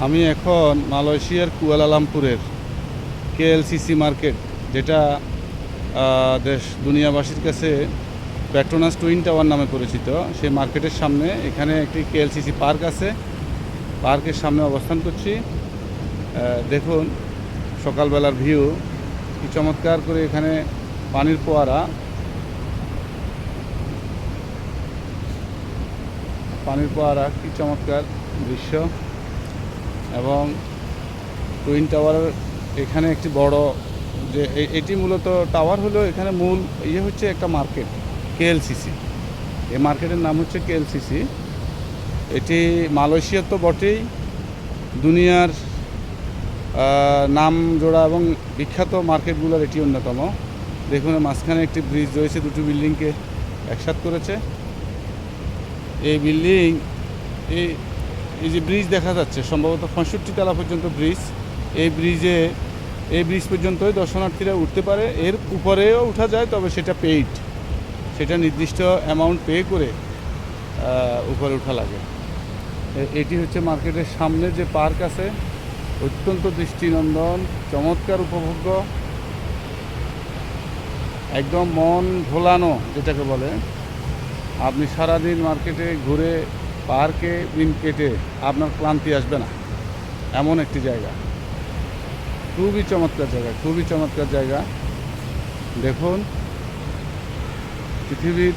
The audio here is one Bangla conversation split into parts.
আমি এখন মালয়েশিয়ার কুয়ালালামপুরের কেএলসিসি মার্কেট, যেটা দেশ দুনিয়াবাসীর কাছে পেট্রোনাস টুইন টাওয়ার নামে পরিচিত, সেই মার্কেটের সামনে এখানে একটি কেএলসিসি পার্ক আছে। পার্কের সামনে অবস্থান করছি। দেখুন সকালবেলার ভিউ কি চমৎকার করে, এখানে পানির ফোয়ারা, কি চমৎকার দৃশ্য। এবং টুইন টাওয়ারের এখানে একটি বড় যে এটি মূলত টাওয়ার হলো, এখানে মূল হচ্ছে একটা মার্কেট কেএলসিসি। এই মার্কেটের নাম হচ্ছে কেএলসিসি। এটি মালয়েশিয়ার তো বটেই, দুনিয়ার নাম জোড়া এবং বিখ্যাত মার্কেটগুলোর এটি অন্যতম। দেখুন মাঝখানে একটি ব্রিজ রয়েছে, দুটি বিল্ডিংকে একসাথ করেছে। এই বিল্ডিং, এই যে ব্রিজ দেখা যাচ্ছে সম্ভবত 65 তলা পর্যন্ত ব্রিজ। এই ব্রিজ পর্যন্তই দর্শনার্থীরা উঠতে পারে। এর উপরেও উঠা যায়, তবে সেটা পেইড, সেটা নির্দিষ্ট অ্যামাউন্ট পে করে উপরে উঠা লাগে। এটি হচ্ছে মার্কেটের সামনে যে পার্ক আছে, অত্যন্ত দৃষ্টিনন্দন, চমৎকার, উপভোগ্য, একদম মন ভোলানো যেটাকে বলে। আপনি সারাদিন মার্কেটে ঘুরে, পার্কে দিন কেটে আপনার ক্লান্তি আসবে না, এমন একটি জায়গা। খুবই চমৎকার জায়গা। দেখুন পৃথিবীর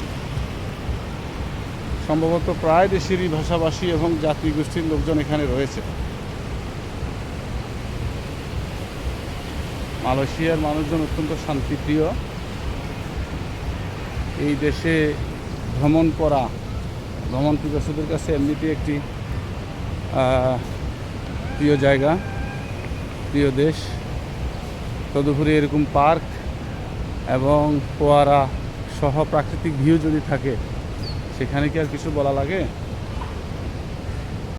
সম্ভবত প্রায় দেশেরই ভাষাভাষী এবং জাতিগোষ্ঠীর লোকজন এখানে রয়েছে। মালয়েশিয়ার মানুষজন অত্যন্ত শান্তিপ্রিয়। এই দেশে ভ্রমণ পিপাসুদের কাছে এমনিতেই একটি প্রিয় জায়গা, প্রিয় দেশ। তদুপরি এরকম পার্ক এবং ফোয়ারা সহ প্রাকৃতিক ভিউ যদি থাকে, সেখানে কি আর কিছু বলা লাগে?